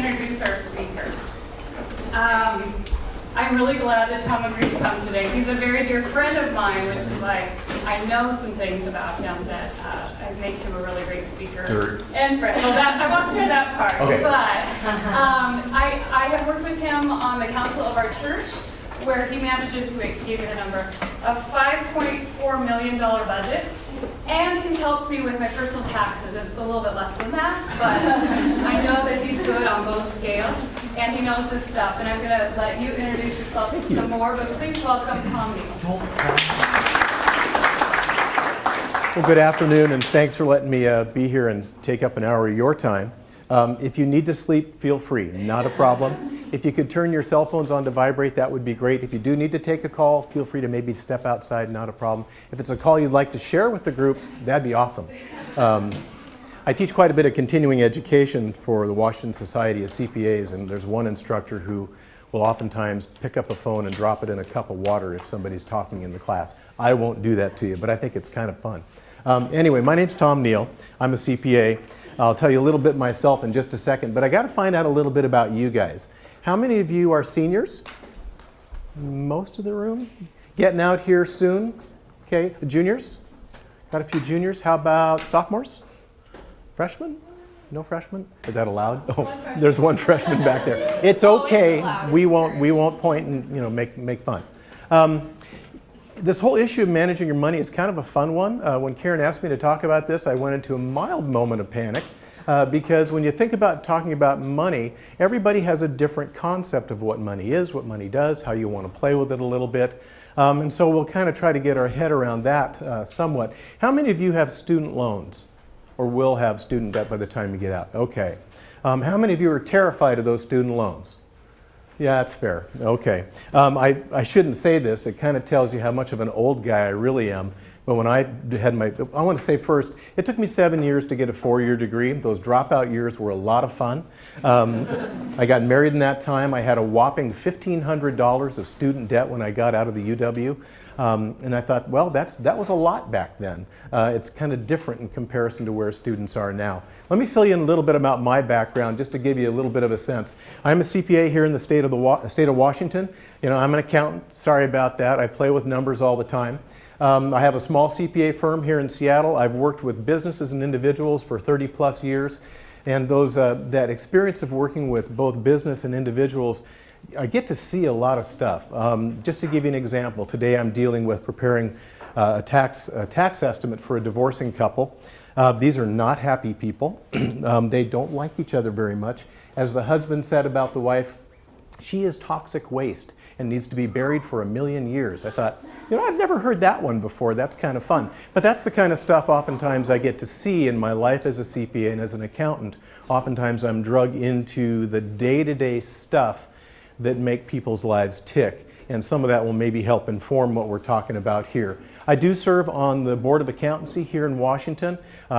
introduce our speaker. I'm really glad that Tom agreed to come today. He's a very dear friend of mine, which is why I know some things about him that make him a really great speaker. And friend. Well, I won't share that part. Okay. But I have worked with him on the council of our church, where he manages, wait, give me the number, a $5.4 million budget. And he's helped me with my personal taxes. It's a little bit less than that, but I know that he's good on both scales, and he knows his stuff. And I'm going to let you introduce yourself some more, but please welcome Tom Neill. Well, good afternoon, and thanks for letting me be here and take up an hour of your time. If you need to sleep, feel free, not a problem. If you could turn your cell phones on to vibrate, that would be great. If you do need to take a call, feel free to maybe step outside, not a problem. If it's a call you'd like to share with the group, that'd be awesome. I teach quite a bit of continuing education for the Washington Society of CPAs, and there's one instructor who will oftentimes pick up a phone and drop it in a cup of water if somebody's talking in the class. I won't do that to you, but I think it's kind of fun. Anyway, my name's Tom Neill. I'm a CPA. I'll tell you a little bit myself in just a second, but I got to find out a little bit about you guys. How many of you are seniors? Most of the room? Getting out here soon? Okay, juniors? Got a few juniors. How about sophomores? Freshmen? No freshmen? Is that allowed? Oh, there's one freshman back there. It's okay. We won't point and make fun. This whole issue of managing your money is kind of a fun one. When Karen asked me to talk about this, I went into a mild moment of panic. Because when you think about talking about money, everybody has a different concept of what money is, what money does, how you want to play with it a little bit. And so we'll kind of try to get our head around that somewhat. How many of you have student loans or will have student debt by the time you get out? Okay. How many of you are terrified of those student loans? Yeah, that's fair. Okay. I shouldn't say this. It kind of tells you how much of an old guy I really am. But when I want to say first, it took me 7 years to get a 4-year degree. Those dropout years were a lot of fun. I got married in that time. I had a whopping $1,500 of student debt when I got out of the UW. And I thought, well, that was a lot back then. It's kind of different in comparison to where students are now. Let me fill you in a little bit about my background, just to give you a little bit of a sense. I'm a CPA here in the state of Washington. I'm an accountant. Sorry about that. I play with numbers all the time. I have a small CPA firm here in Seattle. I've worked with businesses and individuals for 30 plus years. And that experience of working with both business and individuals, I get to see a lot of stuff. Just to give you an example, today I'm dealing with preparing a tax estimate for a divorcing couple. These are not happy people. They don't like each other very much. As the husband said about the wife, she is toxic waste and needs to be buried for 1,000,000 years. I thought, I've never heard that one before. That's kind of fun. But that's the kind of stuff oftentimes I get to see in my life as a CPA and as an accountant. Oftentimes I'm drug into the day-to-day stuff that make people's lives tick. And some of that will maybe help inform what we're talking about here. I do serve on the Board of Accountancy here in Washington.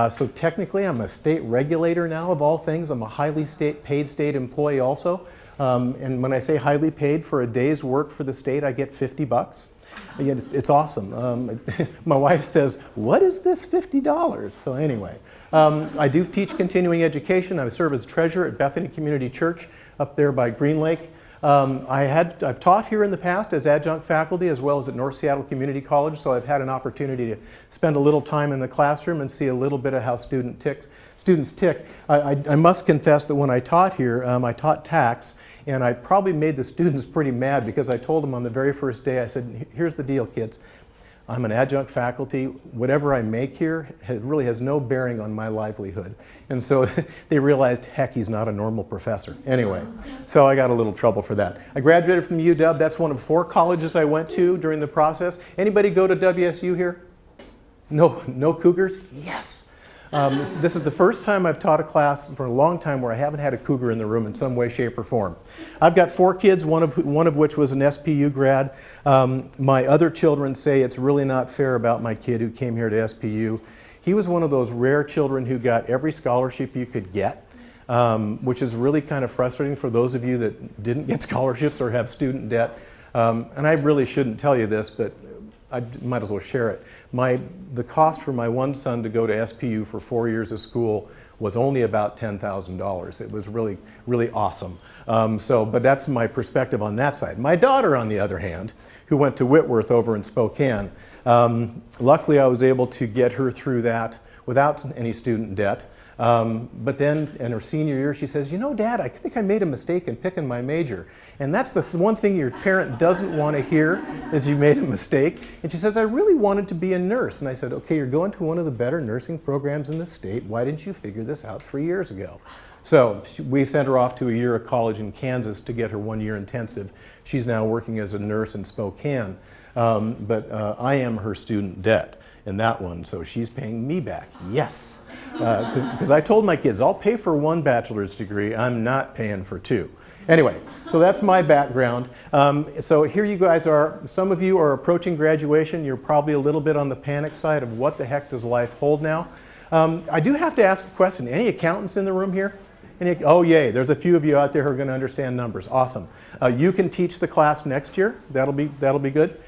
So technically I'm a state regulator now of all things. I'm a highly paid state employee also. And when I say highly paid, for a day's work for the state, I get $50. Again, it's awesome. My wife says, what is this $50? So anyway, I do teach continuing education. I serve as treasurer at Bethany Community Church up there by Green Lake. I've taught here in the past as adjunct faculty as well as at North Seattle Community College, so I've had an opportunity to spend a little time in the classroom and see a little bit of how students tick. I must confess that when I taught here, I taught tax, and I probably made the students pretty mad because I told them on the very first day, I said, here's the deal, kids. I'm an adjunct faculty. Whatever I make here really has no bearing on my livelihood. And so they realized, heck, he's not a normal professor. Anyway, so I got a little trouble for that. I graduated from UW. That's one of 4 colleges I went to during the process. Anybody go to WSU here? No Cougars? Yes. This is the first time I've taught a class for a long time where I haven't had a Cougar in the room in some way, shape, or form. I've got 4 kids, one of which was an SPU grad. My other children say it's really not fair about my kid who came here to SPU. He was one of those rare children who got every scholarship you could get, which is really kind of frustrating for those of you that didn't get scholarships or have student debt. And I really shouldn't tell you this, but I might as well share it. The cost for my one son to go to SPU for 4 years of school was only about $10,000. It was really, really awesome. But that's my perspective on that side. My daughter, on the other hand, who went to Whitworth over in Spokane, luckily I was able to get her through that without any student debt. But then in her senior year, she says, you know, Dad, I think I made a mistake in picking my major. And that's the one thing your parent doesn't want to hear, is you made a mistake. And she says, I really wanted to be a nurse. And I said, okay, you're going to one of the better nursing programs in the state. Why didn't you figure this out 3 years ago? So we sent her off to a year of college in Kansas to get her 1 year intensive. She's now working as a nurse in Spokane. But I am her student debt in that one, so she's paying me back. Yes. Because I told my kids, I'll pay for one bachelor's degree, I'm not paying for two. Anyway, so that's my background. So here you guys are. Some of you are approaching graduation. You're probably a little bit on the panic side of what the heck does life hold now. I do have to ask a question. Any accountants in the room here? Oh, yay. There's a few of you out there who are going to understand numbers. Awesome. You can teach the class next year. That'll be good.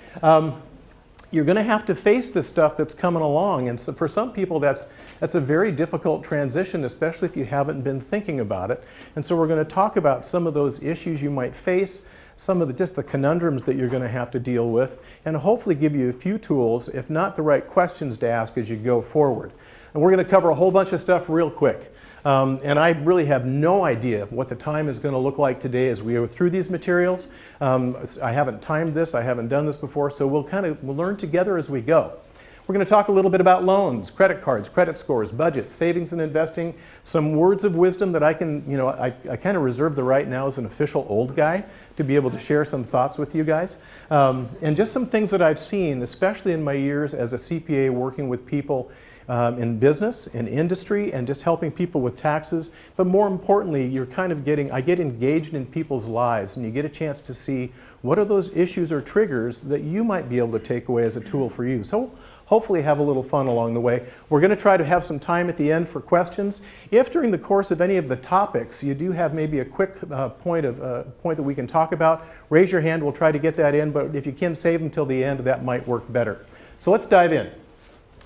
You're going to have to face the stuff that's coming along, and so for some people that's a very difficult transition, especially if you haven't been thinking about it. And so we're going to talk about some of those issues you might face, some of just the conundrums that you're going to have to deal with, and hopefully give you a few tools, if not the right questions to ask as you go forward. And we're going to cover a whole bunch of stuff real quick. And I really have no idea what the time is going to look like today as we go through these materials. I haven't timed this, I haven't done this before, so we'll learn together as we go. We're going to talk a little bit about loans, credit cards, credit scores, budgets, savings and investing, some words of wisdom that I kind of reserve the right now as an official old guy to be able to share some thoughts with you guys. And just some things that I've seen, especially in my years as a CPA working with people in business, in industry, and just helping people with taxes. But more importantly, I get engaged in people's lives, and you get a chance to see what are those issues or triggers that you might be able to take away as a tool for you. So hopefully have a little fun along the way. We're going to try to have some time at the end for questions. If during the course of any of the topics you do have maybe a quick point that we can talk about, raise your hand, we'll try to get that in, but if you can save them till the end, that might work better. So let's dive in.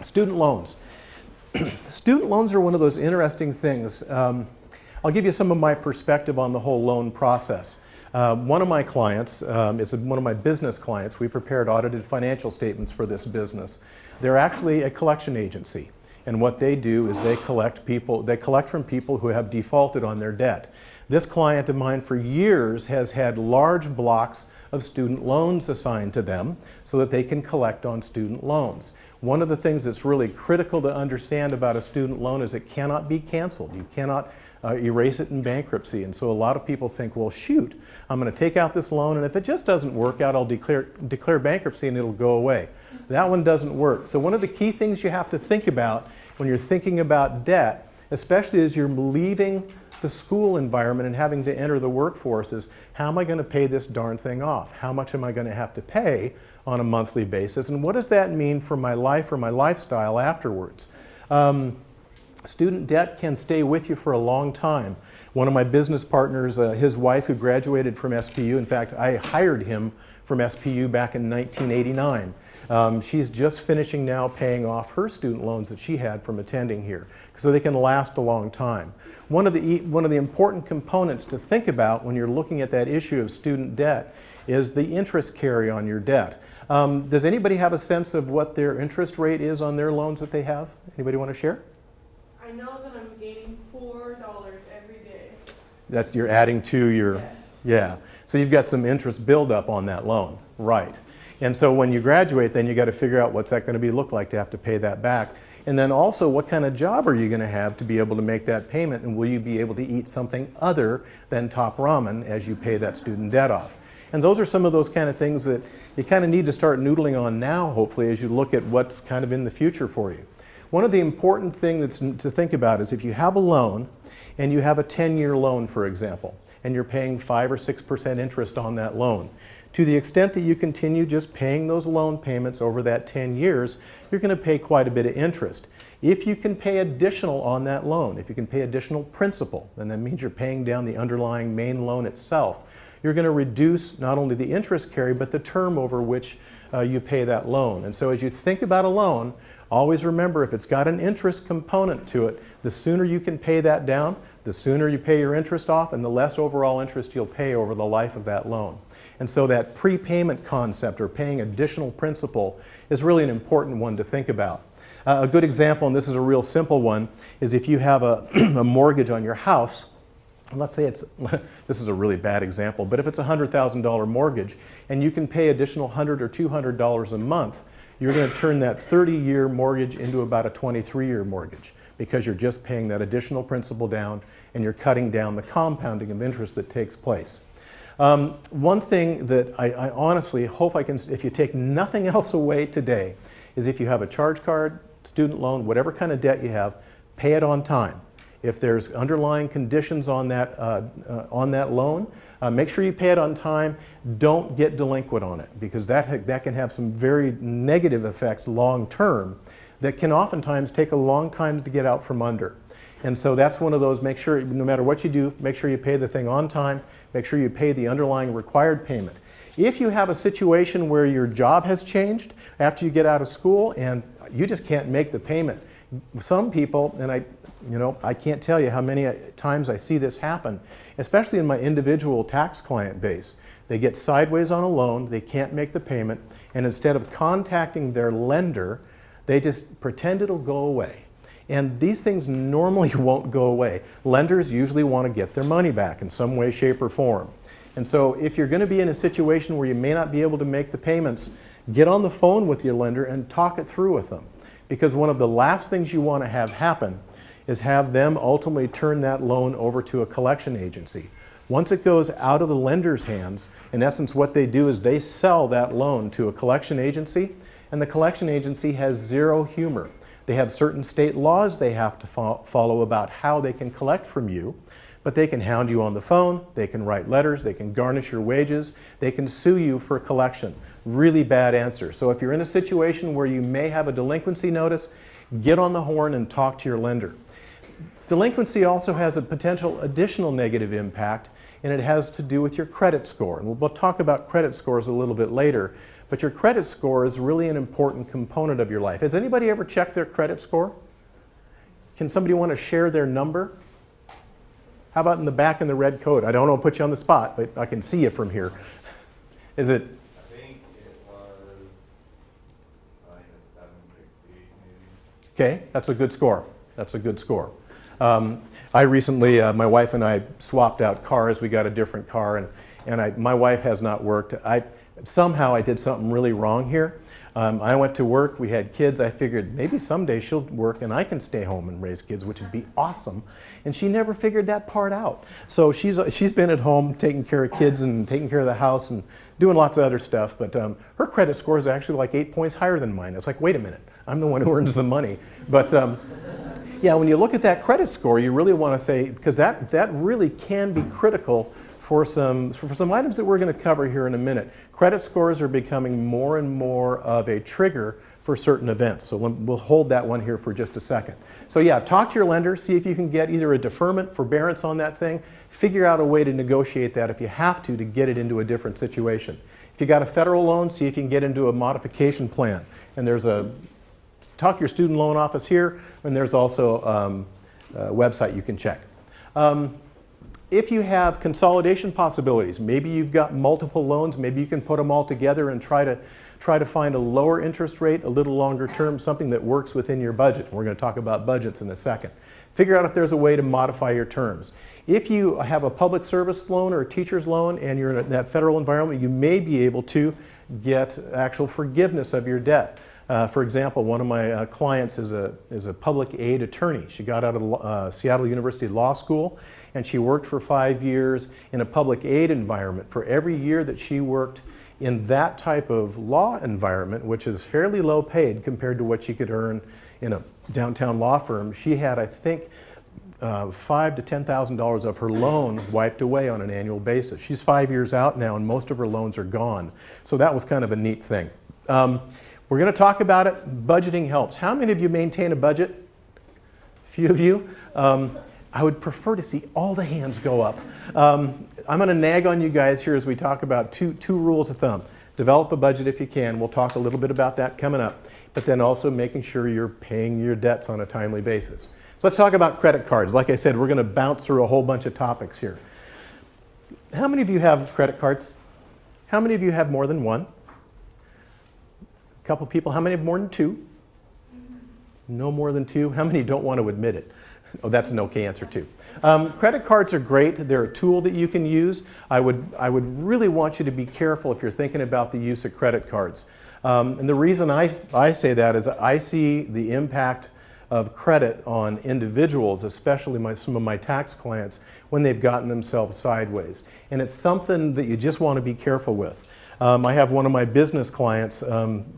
Student loans. Student loans are one of those interesting things. I'll give you some of my perspective on the whole loan process. One of my clients, is one of my business clients. We prepared audited financial statements for this business. They're actually a collection agency, and what they do is they collect from people who have defaulted on their debt. This client of mine for years has had large blocks of student loans assigned to them so that they can collect on student loans. One of the things that's really critical to understand about a student loan is it cannot be canceled. You cannot erase it in bankruptcy. And so a lot of people think, well, shoot, I'm going to take out this loan, and if it just doesn't work out, I'll declare bankruptcy and it'll go away. That one doesn't work. So one of the key things you have to think about when you're thinking about debt, especially as you're leaving the school environment and having to enter the workforce, is how am I going to pay this darn thing off? How much am I going to have to pay on a monthly basis? And what does that mean for my life or my lifestyle afterwards? Student debt can stay with you for a long time. One of my business partners, his wife who graduated from SPU, in fact, I hired him from SPU back in 1989. She's just finishing now paying off her student loans that she had from attending here, so they can last a long time. One of the important components to think about when you're looking at that issue of student debt is the interest carry on your debt. Does anybody have a sense of what their interest rate is on their loans that they have? Anybody want to share? I know that I'm gaining $4 every day. You're adding to your, Yes. Yeah. So you've got some interest buildup on that loan, right? And so when you graduate, then you got to figure out what's that going to look like to have to pay that back. And then also, what kind of job are you going to have to be able to make that payment, and will you be able to eat something other than top ramen as you pay that student debt off? And those are some of those kind of things that you kind of need to start noodling on now, hopefully, as you look at what's kind of in the future for you. One of the important things to think about is if you have a loan and you have a 10-year loan, for example, and you're paying 5 or 6% interest on that loan, to the extent that you continue just paying those loan payments over that 10 years, you're going to pay quite a bit of interest. If you can pay additional on that loan, if you can pay additional principal, then that means you're paying down the underlying main loan itself, you're going to reduce not only the interest carry, but the term over which you pay that loan. And so as you think about a loan, always remember if it's got an interest component to it, the sooner you can pay that down, the sooner you pay your interest off, and the less overall interest you'll pay over the life of that loan. And so that prepayment concept, or paying additional principal, is really an important one to think about. A good example, and this is a real simple one, is if you have a, a mortgage on your house. Let's say it's, this is a really bad example, but if it's a $100,000 mortgage and you can pay additional $100 or $200 a month, you're going to turn that 30-year mortgage into about a 23-year mortgage, because you're just paying that additional principal down and you're cutting down the compounding of interest that takes place. One thing that I honestly hope I can, if you take nothing else away today, is if you have a charge card, student loan, whatever kind of debt you have, pay it on time. If there's underlying conditions on that loan, make sure you pay it on time. Don't get delinquent on it, because that can have some very negative effects long term that can oftentimes take a long time to get out from under. And so that's one of those, make sure, no matter what you do, make sure you pay the thing on time, make sure you pay the underlying required payment. If you have a situation where your job has changed after you get out of school and you just can't make the payment, some people, and I can't tell you how many times I see this happen, especially in my individual tax client base. They get sideways on a loan, they can't make the payment, and instead of contacting their lender, they just pretend it'll go away. And these things normally won't go away. Lenders usually want to get their money back in some way, shape, or form. And so if you're going to be in a situation where you may not be able to make the payments, get on the phone with your lender and talk it through with them. Because one of the last things you want to have happen is have them ultimately turn that loan over to a collection agency. Once it goes out of the lender's hands, in essence what they do is they sell that loan to a collection agency, and the collection agency has zero humor. They have certain state laws they have to follow about how they can collect from you, but they can hound you on the phone, they can write letters, they can garnish your wages, they can sue you for collection. Really bad answer. So if you're in a situation where you may have a delinquency notice, get on the horn and talk to your lender. Delinquency also has a potential additional negative impact, and it has to do with your credit score. And we'll talk about credit scores a little bit later, but your credit score is really an important component of your life. Has anybody ever checked their credit score? Can somebody want to share their number? How about in the back in the red coat? I don't want to put you on the spot, but I can see you from here. Is it? I think it was like a 768 maybe. Okay, that's a good score. That's a good score. I recently, my wife and I swapped out cars. We got a different car, and my wife has not worked. Somehow I did something really wrong here. I went to work, we had kids, I figured maybe someday she'll work and I can stay home and raise kids, which would be awesome. And she never figured that part out. So she's been at home taking care of kids and taking care of the house and doing lots of other stuff, but her credit score is actually like 8 points higher than mine. It's like, wait a minute, I'm the one who earns the money. But yeah, when you look at that credit score, you really want to say, because that really can be critical for some items that we're going to cover here in a minute. Credit scores are becoming more and more of a trigger for certain events. So we'll hold that one here for just a second. So yeah, talk to your lender, see if you can get either a deferment, forbearance on that thing, figure out a way to negotiate that if you have to get it into a different situation. If you got a federal loan, see if you can get into a modification plan. And talk to your student loan office here, and there's also a website you can check. If you have consolidation possibilities, maybe you've got multiple loans, maybe you can put them all together and try to find a lower interest rate, a little longer term, something that works within your budget. We're going to talk about budgets in a second. Figure out if there's a way to modify your terms. If you have a public service loan or a teacher's loan and you're in that federal environment, you may be able to get actual forgiveness of your debt. For example, one of my clients is a public aid attorney. She got out of Seattle University Law School, and she worked for 5 years in a public aid environment. For every year that she worked in that type of law environment, which is fairly low paid compared to what she could earn in a downtown law firm, she had, I think, $5,000 to $10,000 of her loan wiped away on an annual basis. She's 5 years out now, and most of her loans are gone. So that was kind of a neat thing. We're going to talk about it. Budgeting helps. How many of you maintain a budget? A few of you. I would prefer to see all the hands go up. I'm going to nag on you guys here as we talk about two rules of thumb. Develop a budget if you can. We'll talk a little bit about that coming up. But then also making sure you're paying your debts on a timely basis. So let's talk about credit cards. Like I said, we're going to bounce through a whole bunch of topics here. How many of you have credit cards? How many of you have more than one? A couple people. How many have more than two? No more than two. How many don't want to admit it? Oh, that's an okay answer too. Credit cards are great. They're a tool that you can use. I would really want you to be careful if you're thinking about the use of credit cards. And the reason I say that is I see the impact of credit on individuals, especially some of my tax clients, when they've gotten themselves sideways. And it's something that you just want to be careful with. I have one of my business clients.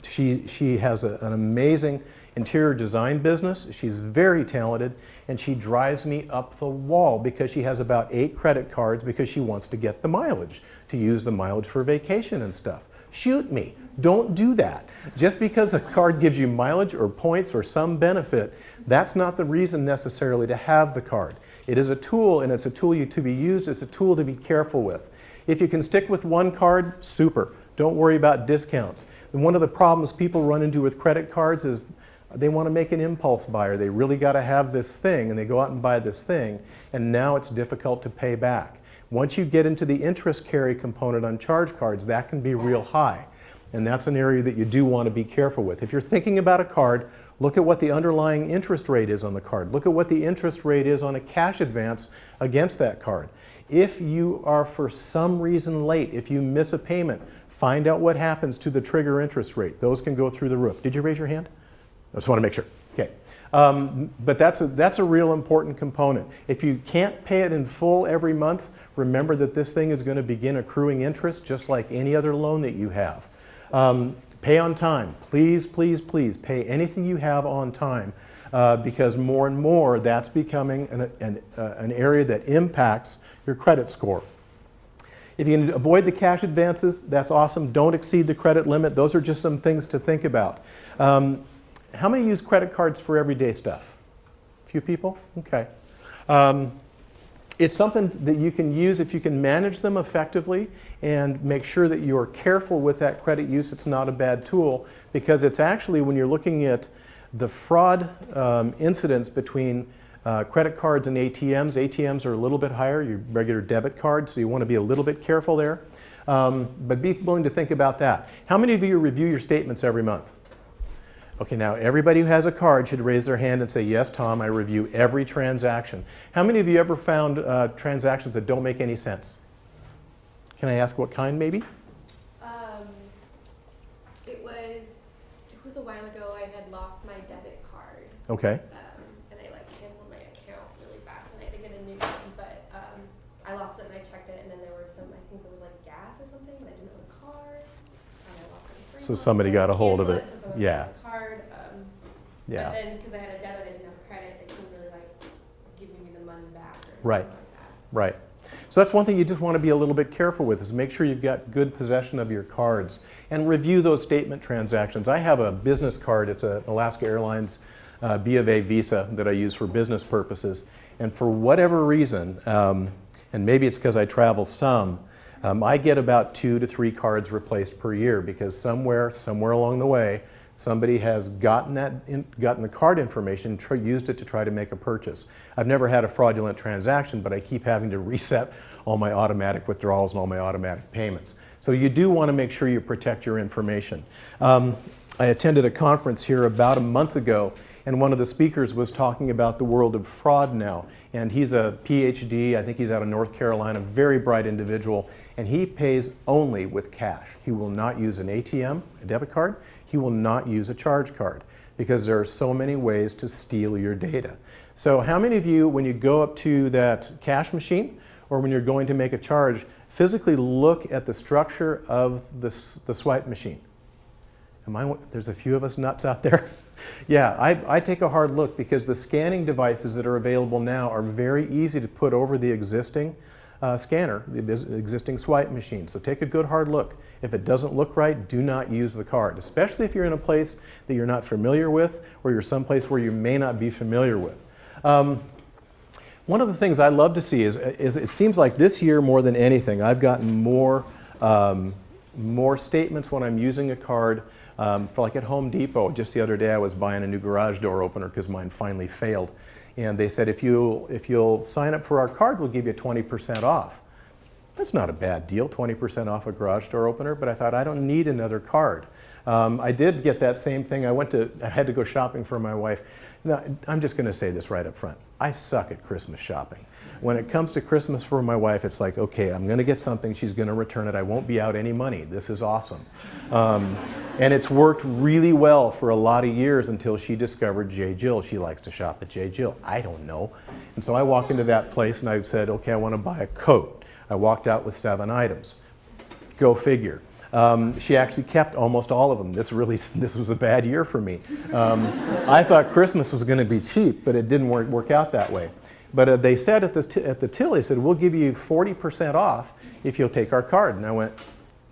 She has an amazing interior design business. She's very talented, and she drives me up the wall because she has about 8 credit cards because she wants to get the mileage, to use the mileage for vacation and stuff. Shoot me. Don't do that. Just because a card gives you mileage or points or some benefit, that's not the reason necessarily to have the card. It is a tool, and it's a tool to be used. It's a tool to be careful with. If you can stick with one card, super. Don't worry about discounts. And one of the problems people run into with credit cards is they want to make an impulse buy, or they really got to have this thing, and they go out and buy this thing, and now it's difficult to pay back. Once you get into the interest carry component on charge cards, that can be real high. And that's an area that you do want to be careful with. If you're thinking about a card, look at what the underlying interest rate is on the card. Look at what the interest rate is on a cash advance against that card. If you are for some reason late, if you miss a payment, find out what happens to the trigger interest rate. Those can go through the roof. Did you raise your hand? I just want to make sure. Okay. But that's a real important component. If you can't pay it in full every month, remember that this thing is going to begin accruing interest just like any other loan that you have. Pay on time. Please, please, please pay anything you have on time because more and more that's becoming an area that impacts your credit score. If you can avoid the cash advances, that's awesome. Don't exceed the credit limit. Those are just some things to think about. How many use credit cards for everyday stuff? A few people? Okay. It's something that you can use if you can manage them effectively and make sure that you're careful with that credit use. It's not a bad tool because it's actually, when you're looking at the fraud incidence between credit cards and ATMs, ATMs are a little bit higher, your regular debit card, so you want to be a little bit careful there. But be willing to think about that. How many of you review your statements every month? Okay, now everybody who has a card should raise their hand and say, yes, Tom, I review every transaction. How many of you ever found transactions that don't make any sense? Can I ask what kind, maybe? It was a while ago. I had lost my debit card. Okay. And I canceled my account really fast, and I had to get a new one. But I lost it, and I checked it, and then there were some. I think it was like gas or something. And I didn't have a card. And I lost it. So somebody got a hold of it. So Yeah. Card. Yeah. But then, because I had a debit, I didn't have credit. They couldn't really give me the money back. Or Right. Like that. Right. So that's one thing you just want to be a little bit careful with, is make sure you've got good possession of your cards and review those statement transactions. I have a business card. It's an Alaska Airlines B of A Visa that I use for business purposes. And for whatever reason, and maybe it's because I travel some, I get about 2 to 3 cards replaced per year because somewhere along the way, somebody has gotten the card information, used it to try to make a purchase. I've never had a fraudulent transaction, but I keep having to reset all my automatic withdrawals and all my automatic payments. So you do want to make sure you protect your information. I attended a conference here about a month ago, and one of the speakers was talking about the world of fraud now. And he's a PhD, I think he's out of North Carolina, very bright individual, and he pays only with cash. He will not use an ATM, a debit card. He will not use a charge card because there are so many ways to steal your data. So how many of you, when you go up to that cash machine or when you're going to make a charge, physically look at the structure of the swipe machine? There's a few of us nuts out there. Yeah, I take a hard look because the scanning devices that are available now are very easy to put over the existing scanner, the existing swipe machine. So take a good hard look. If it doesn't look right, do not use the card, especially if you're in a place that you're not familiar with or you're someplace where you may not be familiar with. One of the things I love to see is it seems like this year more than anything, I've gotten more more statements when I'm using a card. For like at Home Depot, just the other day I was buying a new garage door opener because mine finally failed. And they said, if you'll sign up for our card, we'll give you 20% off. That's not a bad deal, 20% off a garage door opener, but I thought I don't need another card. I did get that same thing. I had to go shopping for my wife. Now, I'm just going to say this right up front. I suck at Christmas shopping. When it comes to Christmas for my wife, it's like, okay, I'm going to get something, she's going to return it, I won't be out any money. This is awesome. And it's worked really well for a lot of years until she discovered J. Jill. She likes to shop at J. Jill. I don't know. And so I walk into that place and I said, okay, I want to buy a coat. I walked out with 7 items. Go figure. She actually kept almost all of them. This was a bad year for me. I thought Christmas was going to be cheap, but it didn't work out that way. But they said at the till, they said, we'll give you 40% off if you'll take our card. And I went,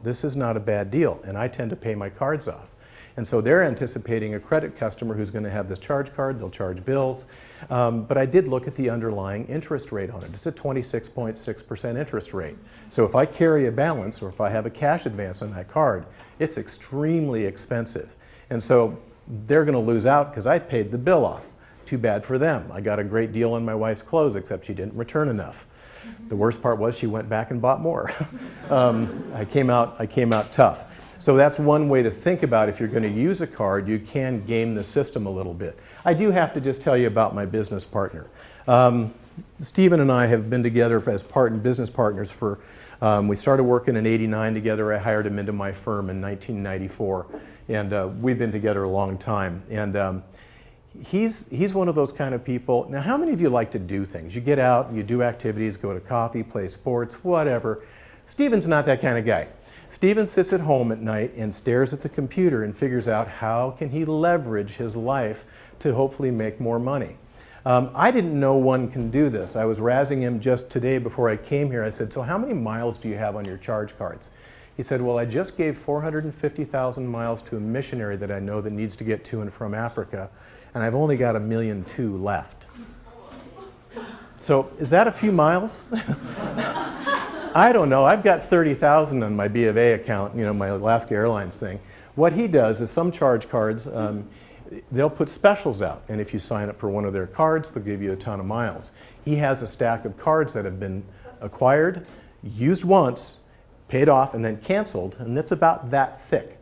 this is not a bad deal. And I tend to pay my cards off. And so they're anticipating a credit customer who's going to have this charge card, they'll charge bills. But I did look at the underlying interest rate on it. It's a 26.6% interest rate. So if I carry a balance or if I have a cash advance on that card, it's extremely expensive. And so they're going to lose out because I paid the bill off. Too bad for them. I got a great deal on my wife's clothes, except she didn't return enough. The worst part was she went back and bought more. I came out tough. So that's one way to think about if you're going to use a card, you can game the system a little bit. I do have to just tell you about my business partner. Stephen and I have been together as business partners for, we started working in '89 together. I hired him into my firm in 1994. And we've been together a long time. And he's one of those kind of people. Now, how many of you like to do things? You get out, you do activities, go to coffee, play sports, whatever. Stephen's not that kind of guy. Stephen sits at home at night and stares at the computer and figures out how can he leverage his life to hopefully make more money. I didn't know one can do this. I was razzing him just today before I came here. I said, so how many miles do you have on your charge cards? He said, well, I just gave 450,000 miles to a missionary that I know that needs to get to and from Africa, and I've only got 1.2 million left. So is that a few miles? I don't know. I've got 30,000 on my B of A account, my Alaska Airlines thing. What he does is some charge cards, they'll put specials out, and if you sign up for one of their cards, they'll give you a ton of miles. He has a stack of cards that have been acquired, used once, paid off, and then canceled, and it's about that thick.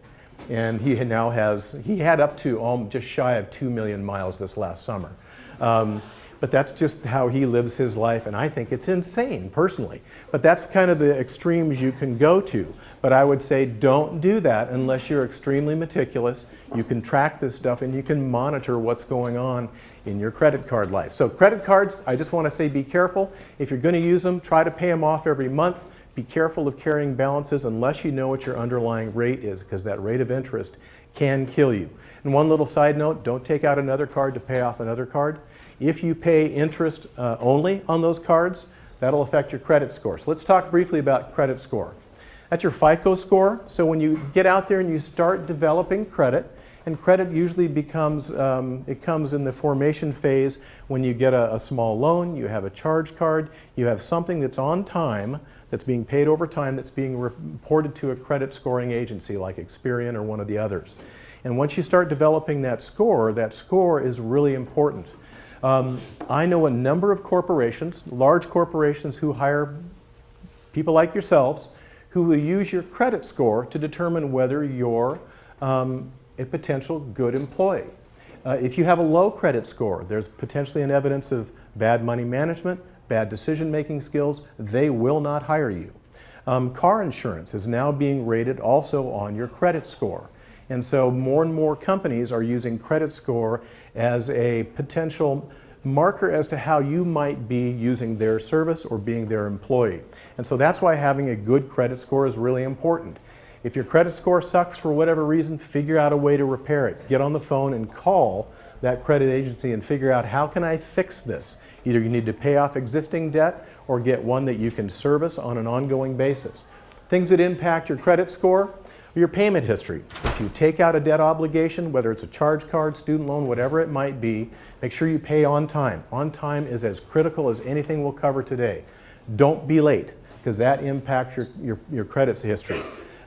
And he had up to just shy of 2 million miles this last summer. But that's just how he lives his life, and I think it's insane, personally. But that's kind of the extremes you can go to. But I would say don't do that unless you're extremely meticulous. You can track this stuff, and you can monitor what's going on in your credit card life. So credit cards, I just want to say be careful. If you're going to use them, try to pay them off every month. Be careful of carrying balances unless you know what your underlying rate is, because that rate of interest can kill you. And one little side note, don't take out another card to pay off another card. If you pay interest only on those cards, that'll affect your credit score. So let's talk briefly about credit score. That's your FICO score. So when you get out there and you start developing credit, and credit usually it comes in the formation phase when you get a small loan, you have a charge card, you have something that's on time, that's being paid over time, that's being reported to a credit scoring agency like Experian or one of the others. And once you start developing that score is really important. I know a number of corporations, large corporations, who hire people like yourselves who will use your credit score to determine whether you're a potential good employee. If you have a low credit score, there's potentially an evidence of bad money management, bad decision-making skills. They will not hire you. Car insurance is now being rated also on your credit score. And so more and more companies are using credit score as a potential marker as to how you might be using their service or being their employee. And so that's why having a good credit score is really important. If your credit score sucks for whatever reason, figure out a way to repair it. Get on the phone and call that credit agency and figure out, how can I fix this? Either you need to pay off existing debt or get one that you can service on an ongoing basis. Things that impact your credit score: your payment history. If you take out a debt obligation, whether it's a charge card, student loan, whatever it might be, make sure you pay on time. On time is as critical as anything we'll cover today. Don't be late, because that impacts your credit history.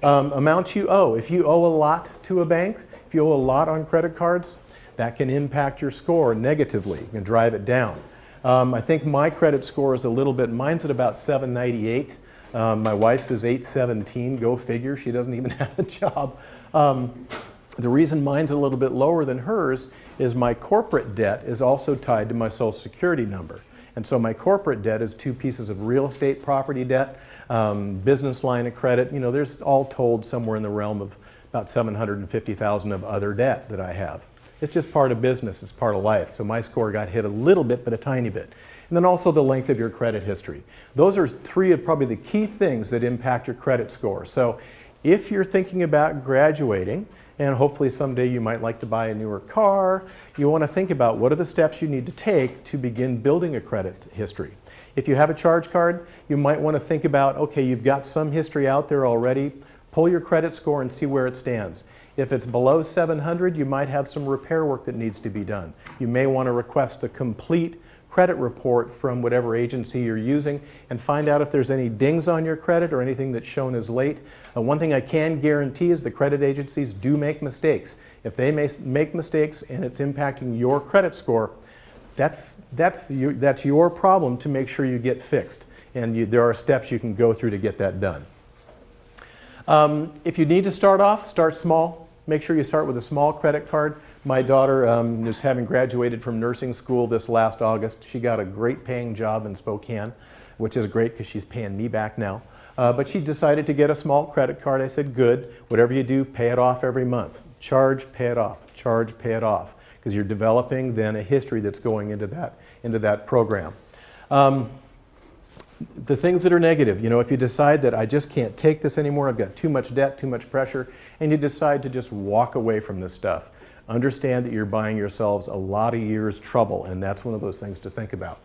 Amount you owe. If you owe a lot to a bank, if you owe a lot on credit cards, that can impact your score negatively. You can drive it down. I think my credit score is a little bit, mine's at about 798. My wife's is 817, go figure, she doesn't even have a job. The reason mine's a little bit lower than hers is my corporate debt is also tied to my Social Security number. And so my corporate debt is 2 pieces of real estate property debt, business line of credit. You know, there's all told somewhere in the realm of about $750,000 of other debt that I have. It's just part of business, it's part of life. So my score got hit a little bit, but a tiny bit. And then also the length of your credit history. Those are 3 of probably the key things that impact your credit score. So if you're thinking about graduating, and hopefully someday you might like to buy a newer car, you want to think about what are the steps you need to take to begin building a credit history. If you have a charge card, you might want to think about, okay, you've got some history out there already, pull your credit score and see where it stands. If it's below 700, you might have some repair work that needs to be done. You may want to request the complete credit report from whatever agency you're using and find out if there's any dings on your credit or anything that's shown as late. One thing I can guarantee is the credit agencies do make mistakes. If they make mistakes and it's impacting your credit score, that's your problem to make sure you get fixed. And there are steps you can go through to get that done. If you need to start off, start small. Make sure you start with a small credit card. My daughter, just having graduated from nursing school this last August, she got a great paying job in Spokane, which is great because she's paying me back now. But she decided to get a small credit card. I said, good, whatever you do, pay it off every month. Charge, pay it off. Charge, pay it off. Because you're developing then a history that's going into that program. The things that are negative, you know, if you decide that I just can't take this anymore, I've got too much debt, too much pressure, and you decide to just walk away from this stuff, understand that you're buying yourselves a lot of years' trouble, and that's one of those things to think about.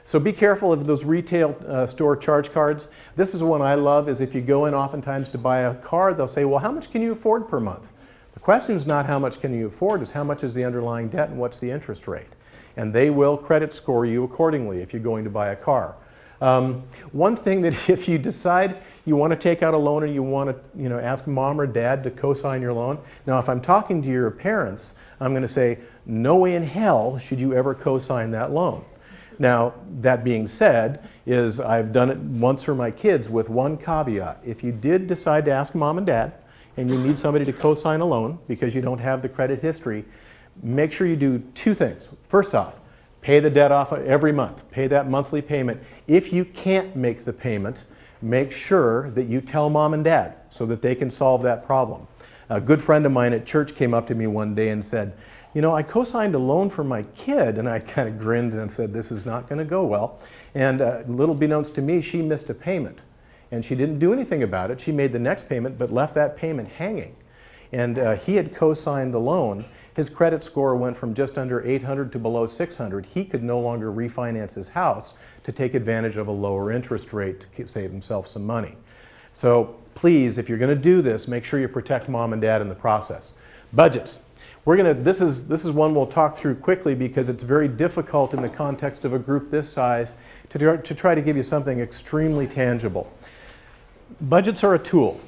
So be careful of those retail store charge cards. This is one I love, is if you go in oftentimes to buy a car, they'll say, well, how much can you afford per month? The question is not how much can you afford, is how much is the underlying debt and what's the interest rate? And they will credit score you accordingly if you're going to buy a car. One thing that if you decide you want to take out a loan and you want to ask mom or dad to co-sign your loan. Now if I'm talking to your parents, I'm going to say, no way in hell should you ever co-sign that loan. Now that being said, I've done it once for my kids with one caveat. If you did decide to ask mom and dad and you need somebody to co-sign a loan because you don't have the credit history, make sure you do 2 things. First off, pay the debt off every month. Pay that monthly payment. If you can't make the payment, make sure that you tell mom and dad so that they can solve that problem. A good friend of mine at church came up to me one day and said, you know, I co-signed a loan for my kid, and I kind of grinned and said, this is not going to go well. And little beknownst to me, she missed a payment. And she didn't do anything about it. She made the next payment, but left that payment hanging. And he had co-signed the loan. His credit score went from just under 800 to below 600. He could no longer refinance his house to take advantage of a lower interest rate to save himself some money. So please, if you're going to do this, make sure you protect mom and dad in the process. Budgets. This is one we'll talk through quickly because it's very difficult in the context of a group this size to try to give you something extremely tangible. Budgets are a tool.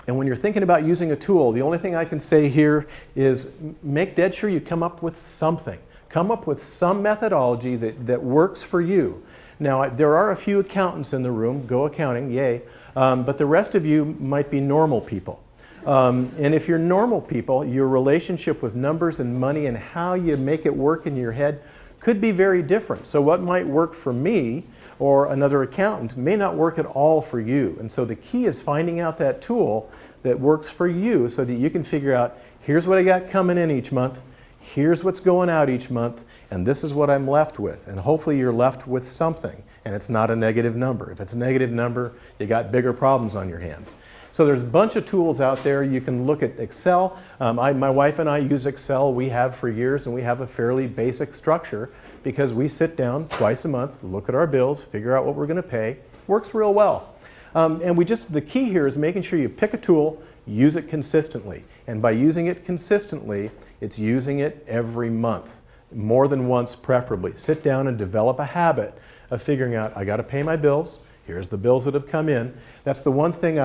And when you're thinking about using a tool, the only thing I can say here is make dead sure you come up with something. Come up with some methodology that works for you. Now, there are a few accountants in the room, go accounting, yay, but the rest of you might be normal people. And if you're normal people, your relationship with numbers and money and how you make it work in your head could be very different. So what might work for me or another accountant may not work at all for you. And so the key is finding out that tool that works for you so that you can figure out, here's what I got coming in each month, here's what's going out each month, and this is what I'm left with. And hopefully you're left with something, and it's not a negative number. If it's a negative number, you got bigger problems on your hands. So there's a bunch of tools out there. You can look at Excel. My wife and I use Excel. We have for years, and we have a fairly basic structure because we sit down twice a month, look at our bills, figure out what we're going to pay. Works real well. And the key here is making sure you pick a tool, use it consistently. And by using it consistently, it's using it every month, more than once preferably. Sit down and develop a habit of figuring out, I got to pay my bills. Here's the bills that have come in. That's the one thing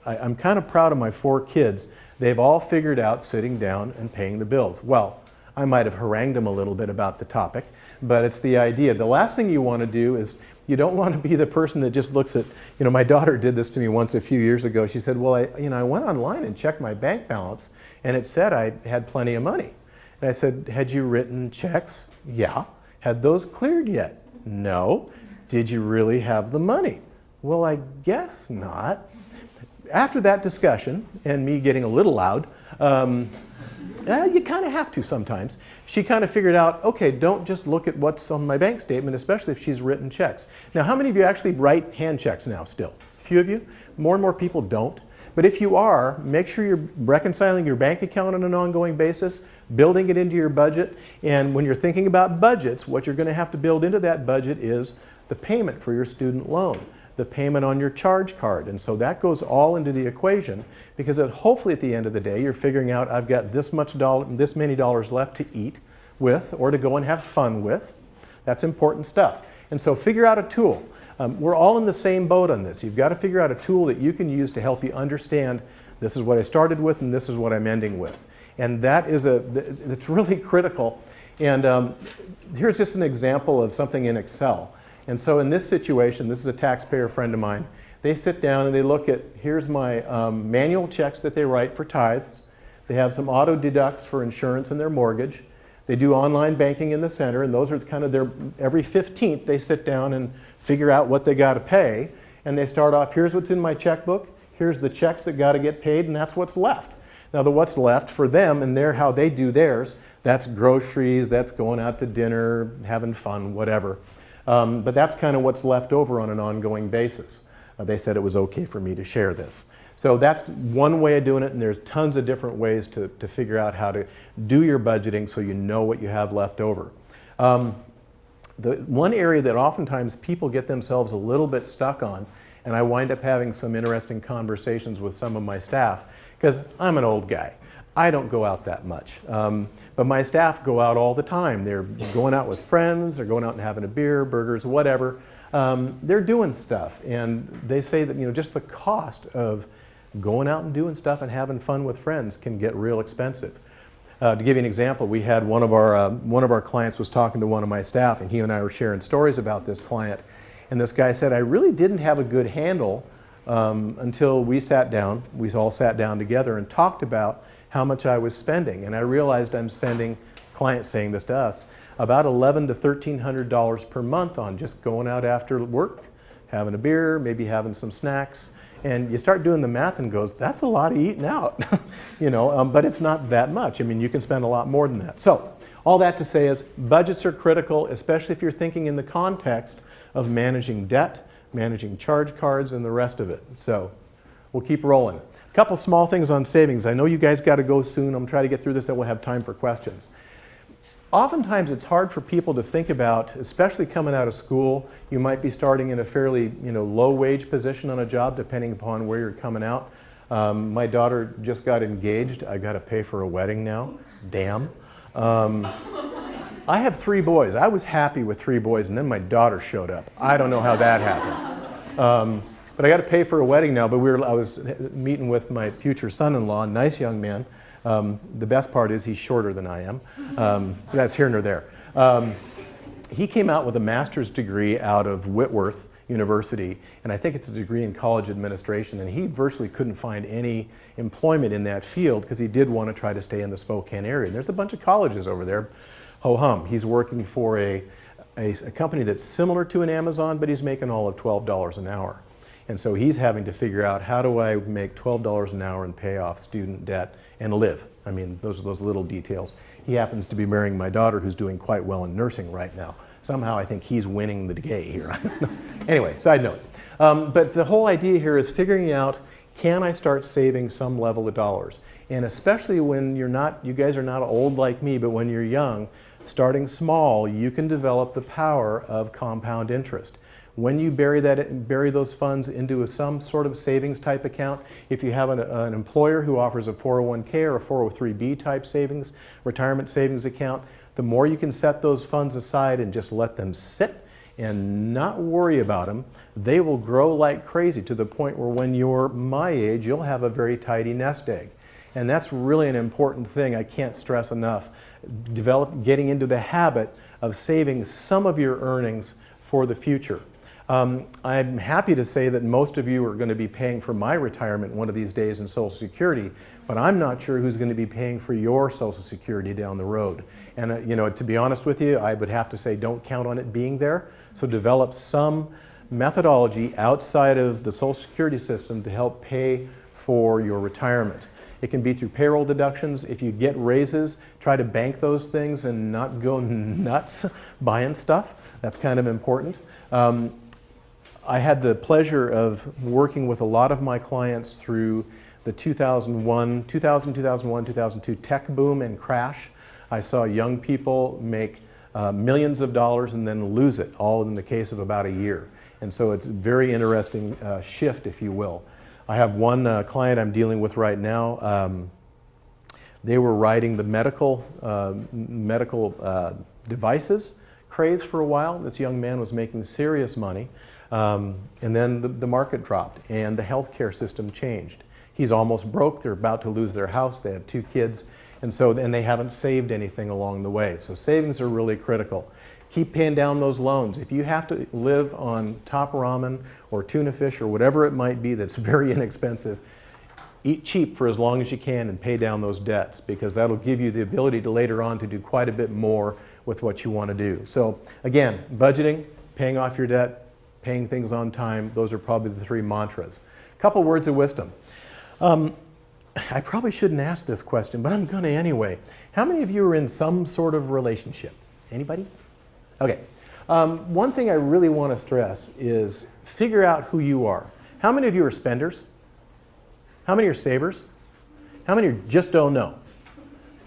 I'm kind of proud of my 4 kids. They've all figured out sitting down and paying the bills. Well, I might have harangued them a little bit about the topic, but it's the idea. The last thing you want to do is you don't want to be the person that just looks at, my daughter did this to me once a few years ago. She said, well, I went online and checked my bank balance and it said I had plenty of money. And I said, had you written checks? Yeah. Had those cleared yet? No. Did you really have the money? Well, I guess not. After that discussion, and me getting a little loud, you kind of have to sometimes. She kind of figured out, okay, don't just look at what's on my bank statement, especially if she's written checks. Now, how many of you actually write hand checks now still? A few of you? More and more people don't. But if you are, make sure you're reconciling your bank account on an ongoing basis, building it into your budget, and when you're thinking about budgets, what you're going to have to build into that budget is the payment for your student loan, the payment on your charge card. And so that goes all into the equation because hopefully at the end of the day you're figuring out I've got this many dollars left to eat with or to go and have fun with. That's important stuff. And so figure out a tool. We're all in the same boat on this. You've got to figure out a tool that you can use to help you understand this is what I started with and this is what I'm ending with. And that is it's really critical. And here's just an example of something in Excel. And so in this situation, this is a taxpayer friend of mine. They sit down and they look at, here's my manual checks that they write for tithes. They have some auto deducts for insurance and their mortgage. They do online banking in the center, and those are kind of every 15th they sit down and figure out what they got to pay. And they start off, here's what's in my checkbook, here's the checks that got to get paid, and that's what's left. Now, what's left for them and how they do theirs, that's groceries, that's going out to dinner, having fun, whatever. But that's kind of what's left over on an ongoing basis. They said it was okay for me to share this. So that's one way of doing it, and there's tons of different ways to figure out how to do your budgeting so you know what you have left over. The one area that oftentimes people get themselves a little bit stuck on, and I wind up having some interesting conversations with some of my staff, because I'm an old guy. I don't go out that much, but my staff go out all the time. They're going out with friends, they're going out and having a beer, burgers, whatever. They're doing stuff, and they say that just the cost of going out and doing stuff and having fun with friends can get real expensive. To give you an example, we had one of our clients was talking to one of my staff, and he and I were sharing stories about this client. And this guy said, I really didn't have a good handle until we all sat down together and talked about how much I was spending. And I realized I'm spending, clients saying this to us, about $1,100 to $1,300 per month on just going out after work, having a beer, maybe having some snacks. And you start doing the math and goes, that's a lot of eating out, but it's not that much. I mean, you can spend a lot more than that. So all that to say is budgets are critical, especially if you're thinking in the context of managing debt, managing charge cards, and the rest of it. So we'll keep rolling. A couple small things on savings. I know you guys got to go soon. I'm trying to get through this, then we'll have time for questions. Oftentimes it's hard for people to think about, especially coming out of school. You might be starting in a fairly low wage position on a job depending upon where you're coming out. My daughter just got engaged. I got to pay for a wedding now. Damn. I have 3 boys. I was happy with 3 boys, and then my daughter showed up. I don't know how that happened. But I got to pay for a wedding now. But I was meeting with my future son-in-law, a nice young man. The best part is he's shorter than I am. That's here nor there. He came out with a master's degree out of Whitworth University, and I think it's a degree in college administration, and he virtually couldn't find any employment in that field because he did want to try to stay in the Spokane area. And there's a bunch of colleges over there. Ho-hum. He's working for a company that's similar to an Amazon, but he's making all of $12 an hour. And so he's having to figure out, how do I make $12 an hour and pay off student debt and live? I mean, those are those little details. He happens to be marrying my daughter, who's doing quite well in nursing right now. Somehow I think he's winning the day here. I don't know. Anyway, side note. But the whole idea here is figuring out, can I start saving some level of dollars? And especially when you guys are not old like me, but when you're young, starting small, you can develop the power of compound interest. When you bury those funds into some sort of savings type account, if you have an employer who offers a 401k or a 403b type savings, retirement savings account, the more you can set those funds aside and just let them sit and not worry about them, they will grow like crazy to the point where when you're my age, you'll have a very tidy nest egg. And that's really an important thing I can't stress enough. Getting into the habit of saving some of your earnings for the future. I'm happy to say that most of you are going to be paying for my retirement one of these days in Social Security, but I'm not sure who's going to be paying for your Social Security down the road. And you know, to be honest with you, I would have to say don't count on it being there. So develop some methodology outside of the Social Security system to help pay for your retirement. It can be through payroll deductions. If you get raises, try to bank those things and not go nuts buying stuff. That's kind of important. I had the pleasure of working with a lot of my clients through the 2001, 2002 tech boom and crash. I saw young people make millions of dollars and then lose it, all in the case of about a year. And so it's a very interesting shift, if you will. I have one client I'm dealing with right now. They were riding the medical devices craze for a while. This young man was making serious money. And then the market dropped and the healthcare system changed. He's almost broke. They're about to lose their house. They have 2 kids. And they haven't saved anything along the way. So savings are really critical. Keep paying down those loans. If you have to live on top ramen or tuna fish or whatever it might be that's very inexpensive, eat cheap for as long as you can and pay down those debts, because that'll give you the ability to later on to do quite a bit more with what you want to do. So again, budgeting, paying off your debt, paying things on time, those are probably the 3 mantras. A couple words of wisdom. I probably shouldn't ask this question, but I'm going to anyway. How many of you are in some sort of relationship? Anybody? Okay. One thing I really want to stress is figure out who you are. How many of you are spenders? How many are savers? How many just don't know?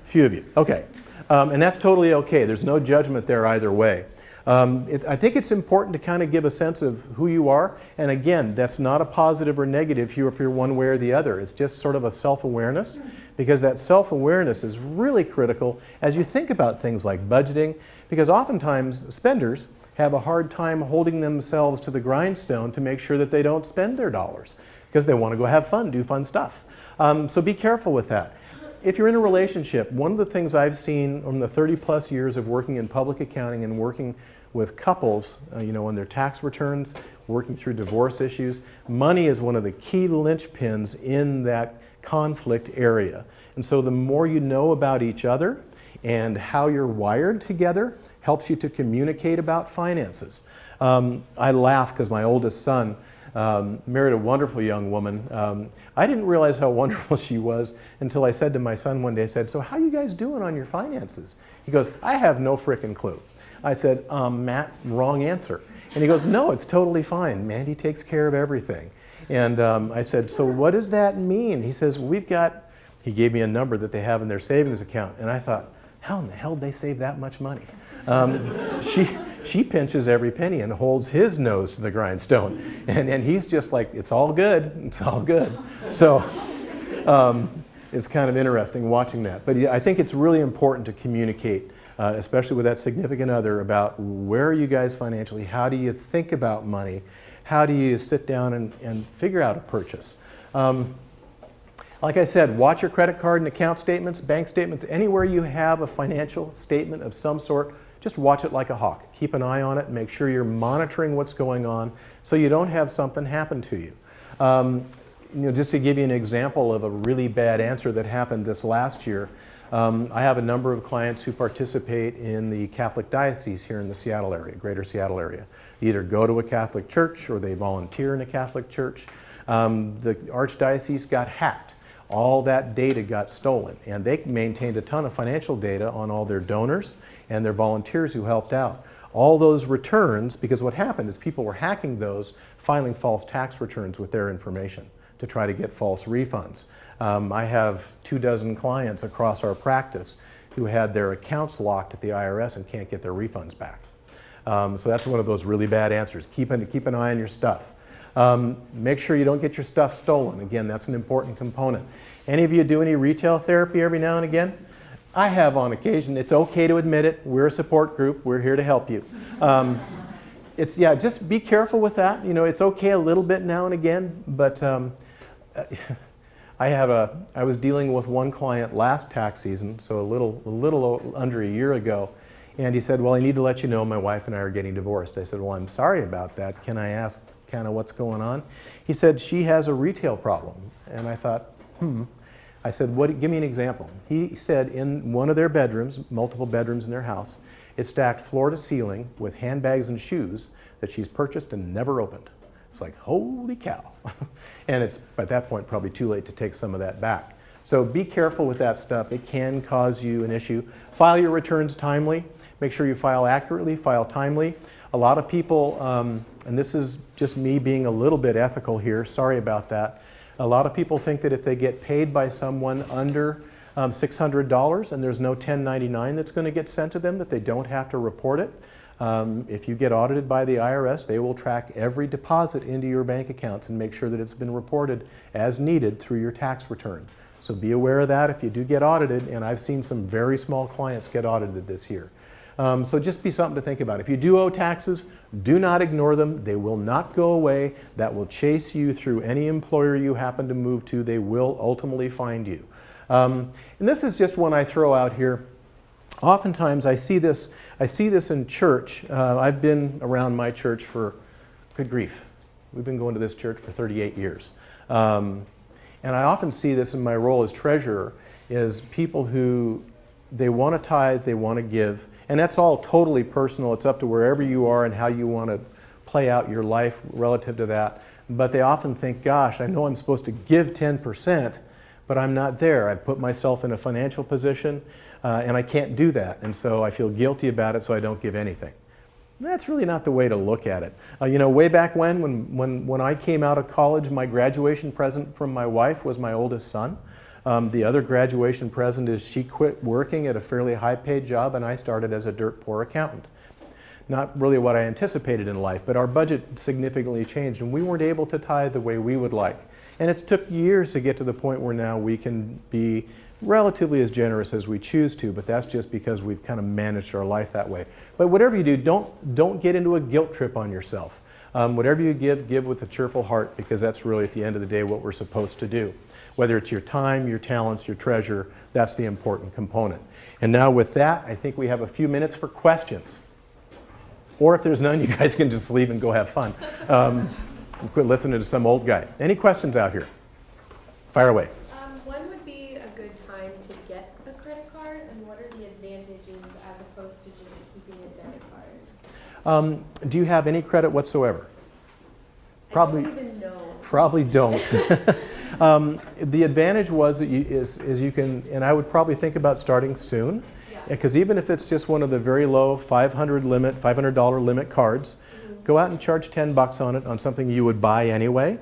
A few of you. Okay. And that's totally okay. There's no judgment there either way. I think it's important to kind of give a sense of who you are. And again, that's not a positive or negative if you're one way or the other. It's just sort of a self-awareness, because that self-awareness is really critical as you think about things like budgeting, because oftentimes spenders have a hard time holding themselves to the grindstone to make sure that they don't spend their dollars, because they want to go have fun, do fun stuff. So be careful with that. If you're in a relationship, one of the things I've seen from the 30-plus years of working in public accounting and working with couples, on their tax returns, working through divorce issues, money is one of the key linchpins in that conflict area. And so the more you know about each other and how you're wired together helps you to communicate about finances. I laugh because my oldest son married a wonderful young woman. I didn't realize how wonderful she was until I said to my son one day, I said, "So how you guys doing on your finances?" He goes, "I have no frickin' clue." I said, "Matt, wrong answer." And he goes, "No, it's totally fine. Mandy takes care of everything." And I said, "So what does that mean?" He says, he gave me a number that they have in their savings account. And I thought, how in the hell did they save that much money? She pinches every penny and holds his nose to the grindstone. And he's just like, it's all good, it's all good. So it's kind of interesting watching that. But yeah, I think it's really important to communicate, especially with that significant other, about where are you guys financially, how do you think about money, how do you sit down and figure out a purchase. Like I said, watch your credit card and account statements, bank statements, anywhere you have a financial statement of some sort, just watch it like a hawk. Keep an eye on it, make sure you're monitoring what's going on so you don't have something happen to you. Just to give you an example of a really bad answer that happened this last year, I have a number of clients who participate in the Catholic diocese here in the Seattle area, greater Seattle area. They either go to a Catholic church or they volunteer in a Catholic church. The archdiocese got hacked. All that data got stolen, and they maintained a ton of financial data on all their donors and their volunteers who helped out. All those returns, because what happened is people were hacking those, filing false tax returns with their information to try to get false refunds. I have 24 clients across our practice who had their accounts locked at the IRS and can't get their refunds back. So that's one of those really bad answers. Keep an eye on your stuff. Make sure you don't get your stuff stolen. Again, that's an important component. Any of you do any retail therapy every now and again? I have on occasion. It's okay to admit it. We're a support group. We're here to help you. It's, yeah, just be careful with that. You know, it's okay a little bit now and again, but I was dealing with one client last tax season, so a little under a year ago, and he said, well, I need to let you know my wife and I are getting divorced. I said, well, I'm sorry about that. Can I ask kind of what's going on? He said, she has a retail problem. And I thought, I said, give me an example. He said in one of their bedrooms, multiple bedrooms in their house, it's stacked floor to ceiling with handbags and shoes that she's purchased and never opened. It's like, holy cow. And it's, at that point, probably too late to take some of that back. So be careful with that stuff. It can cause you an issue. File your returns timely. Make sure you file accurately, file timely. A lot of people, and this is just me being a little bit ethical here, sorry about that. A lot of people think that if they get paid by someone under $600 and there's no 1099 that's going to get sent to them, that they don't have to report it. If you get audited by the IRS, they will track every deposit into your bank accounts and make sure that it's been reported as needed through your tax return. So be aware of that if you do get audited, and I've seen some very small clients get audited this year. So just be something to think about. If you do owe taxes, do not ignore them. They will not go away. That will chase you through any employer you happen to move to. They will ultimately find you. And this is just one I throw out here. Oftentimes I see this in church. I've been around my church for, good grief, we've been going to this church for 38 years. And I often see this in my role as treasurer, is people who, they want to tithe, they want to give, and that's all totally personal. It's up to wherever you are and how you want to play out your life relative to that. But they often think, gosh, I know I'm supposed to give 10%, but I'm not there. I've put myself in a financial position, and I can't do that. And so I feel guilty about it, so I don't give anything. That's really not the way to look at it. You know, way back when I came out of college, my graduation present from my wife was my oldest son. The other graduation present is she quit working at a fairly high-paid job, and I started as a dirt poor accountant. Not really what I anticipated in life, but our budget significantly changed, and we weren't able to tithe the way we would like. And it's took years to get to the point where now we can be relatively as generous as we choose to, but that's just because we've kind of managed our life that way. But whatever you do, don't get into a guilt trip on yourself. Whatever you give with a cheerful heart, because that's really at the end of the day what we're supposed to do. Whether it's your time, your talents, your treasure, that's the important component. And now with that, I think we have a few minutes for questions. Or if there's none, you guys can just leave and go have fun. Quit listening to some old guy. Any questions out here? Fire away. When would be a good time to get a credit card, and what are the advantages as opposed to just keeping a debit card? Do you have any credit whatsoever? Probably. I don't even know. Probably don't. The advantage is you can, and I would probably think about starting soon, because even if it's just one of the very low $500 limit cards, go out and charge $10 on it on something you would buy anyway,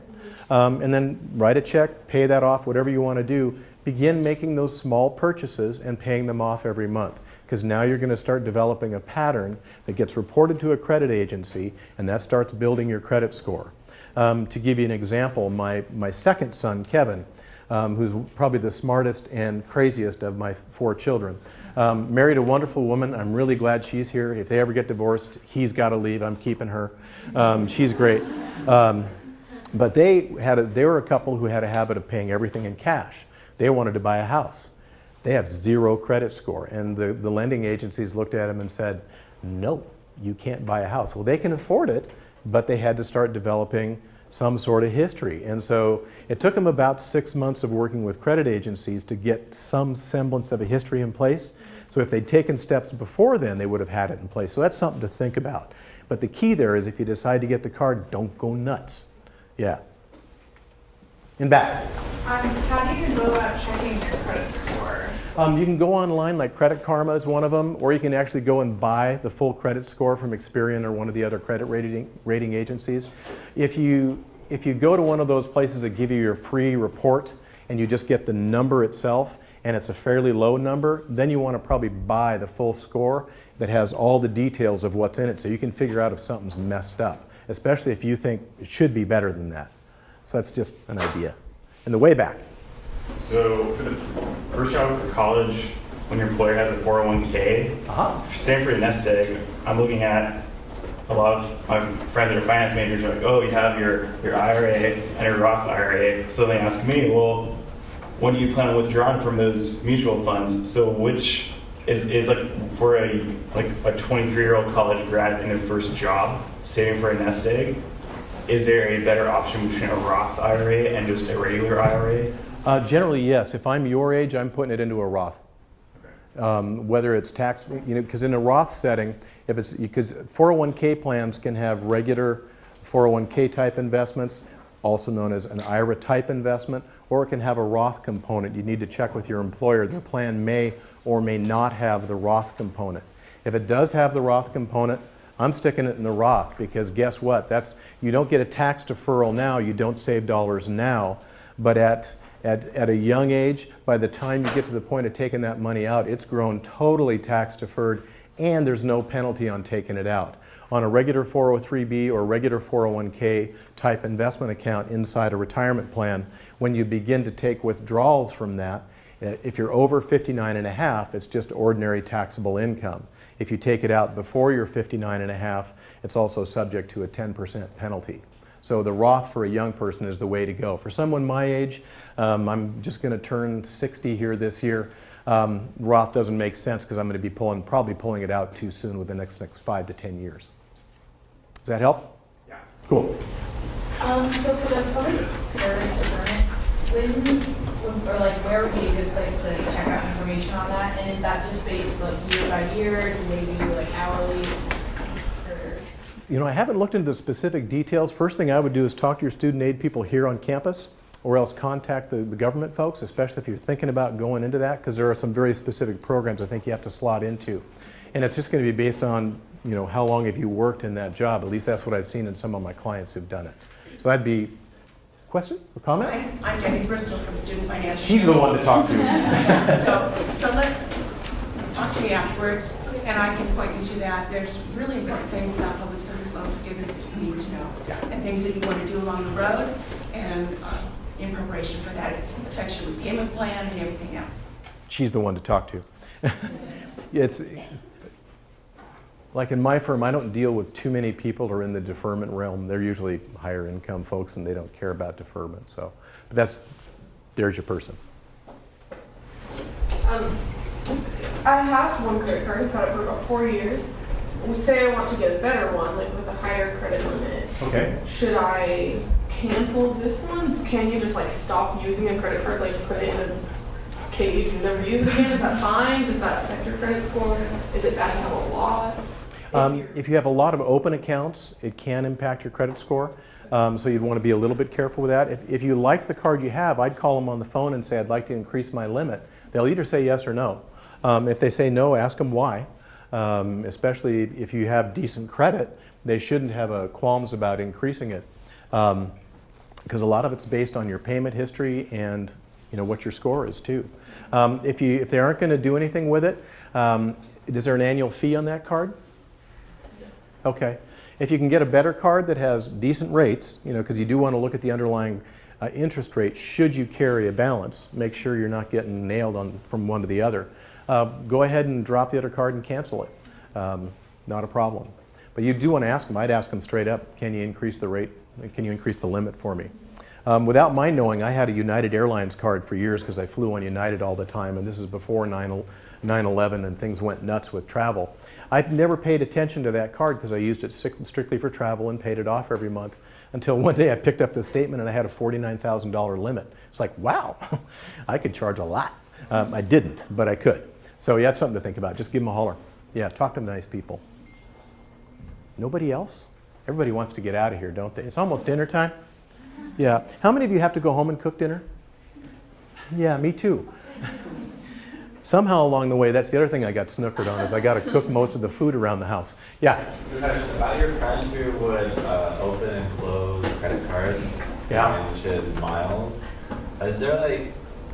and then write a check, pay that off, whatever you want to do. Begin making those small purchases and paying them off every month, because now you're going to start developing a pattern that gets reported to a credit agency, and that starts building your credit score. To give you an example, my second son, Kevin, who's probably the smartest and craziest of my 4 children, married a wonderful woman. I'm really glad she's here. If they ever get divorced, he's got to leave. I'm keeping her. She's great. But they were a couple who had a habit of paying everything in cash. They wanted to buy a house. They have 0 credit score. And the lending agencies looked at them and said, no, you can't buy a house. Well, they can afford it, but they had to start developing some sort of history. And so it took them about 6 months of working with credit agencies to get some semblance of a history in place. So if they'd taken steps before then, they would have had it in place. So that's something to think about. But the key there is if you decide to get the card, don't go nuts. Yeah. In back. How do you go about checking your credit score? You can go online, like Credit Karma is one of them, or you can actually go and buy the full credit score from Experian or one of the other credit rating agencies. If you go to one of those places that give you your free report and you just get the number itself and it's a fairly low number, then you want to probably buy the full score that has all the details of what's in it so you can figure out if something's messed up, especially if you think it should be better than that. So that's just an idea. And the way back. So for the first job for college, when your employer has a 401k, same for your nest egg, I'm looking at a lot of my friends that are finance majors are like, oh, you have your IRA and your Roth IRA. So they ask me, well, when do you plan on withdrawing from those mutual funds? So which is like for a 23-year-old college grad in their first job, saving for a nest egg, is there a better option between a Roth IRA and just a regular IRA? Generally, yes. If I'm your age, I'm putting it into a Roth. Whether it's tax, because in a Roth setting, because 401k plans can have regular 401k type investments, also known as an IRA type investment, or it can have a Roth component. You need to check with your employer. Their plan may or may not have the Roth component. If it does have the Roth component, I'm sticking it in the Roth, because guess what? You don't get a tax deferral now, you don't save dollars now, but at a young age, by the time you get to the point of taking that money out, it's grown totally tax deferred, and there's no penalty on taking it out. On a regular 403b or regular 401k type investment account inside a retirement plan, when you begin to take withdrawals from that, if you're over 59 and a half, it's just ordinary taxable income. If you take it out before you're 59 and a half, it's also subject to a 10% penalty. So the Roth for a young person is the way to go. For someone my age, I'm just going to turn 60 here this year. Roth doesn't make sense because I'm going to be probably pulling it out too soon within the next 5 to 10 years. Does that help? Yeah. Cool. So for the public service deferment, where would be a good place to check out information on that? And is that just based like year by year? Do they do like hourly? I haven't looked into the specific details. First thing I would do is talk to your student aid people here on campus, or else contact the government folks, especially if you're thinking about going into that, because there are some very specific programs I think you have to slot into. And it's just going to be based on, how long have you worked in that job. At least that's what I've seen in some of my clients who've done it. So that'd be, question or comment? Hi, I'm Debbie Bristol from Student Financial. She's the one to talk to. So talk to me afterwards, and I can point you to that. There's really important things about public service loan forgiveness that you need to know, and things that you want to do along the road, and in preparation for that, it affects your repayment plan and everything else. She's the one to talk to. It's like in my firm, I don't deal with too many people who are in the deferment realm. They're usually higher income folks, and they don't care about deferment. So, but there's your person. I have one credit card. I've had it for about 4 years. We say I want to get a better one, like with a higher credit limit. Okay. Should I cancel this one? Can you just like stop using a credit card, like put it in a cage and never use it again? Is that fine? Does that affect your credit score? Is it bad to have a lot? If you have a lot of open accounts, it can impact your credit score. So you'd want to be a little bit careful with that. If you like the card you have, I'd call them on the phone and say, I'd like to increase my limit. They'll either say yes or no. If they say no, ask them why. Especially if you have decent credit, they shouldn't have qualms about increasing it. Because a lot of it's based on your payment history and what your score is too. If they aren't going to do anything with it, is there an annual fee on that card? Okay. If you can get a better card that has decent rates, because you do want to look at the underlying interest rate should you carry a balance, make sure you're not getting nailed from one to the other. Go ahead and drop the other card and cancel it. Not a problem. But you do want to ask them. I'd ask them straight up, can you increase the rate? Can you increase the limit for me? Without my knowing, I had a United Airlines card for years because I flew on United all the time, and this is before 9/11 and things went nuts with travel. I'd never paid attention to that card because I used it strictly for travel and paid it off every month until one day I picked up the statement and I had a $49,000 limit. It's like, wow, I could charge a lot. I didn't, but I could. So yeah, that's something to think about. Just give them a holler. Yeah, talk to the nice people. Nobody else? Everybody wants to get out of here, don't they? It's almost dinner time. Yeah. How many of you have to go home and cook dinner? Yeah, me too. Somehow along the way, that's the other thing I got snookered on, is I got to cook most of the food around the house. Yeah? About your friend who would open and close credit cards, Yeah. which is Miles, is there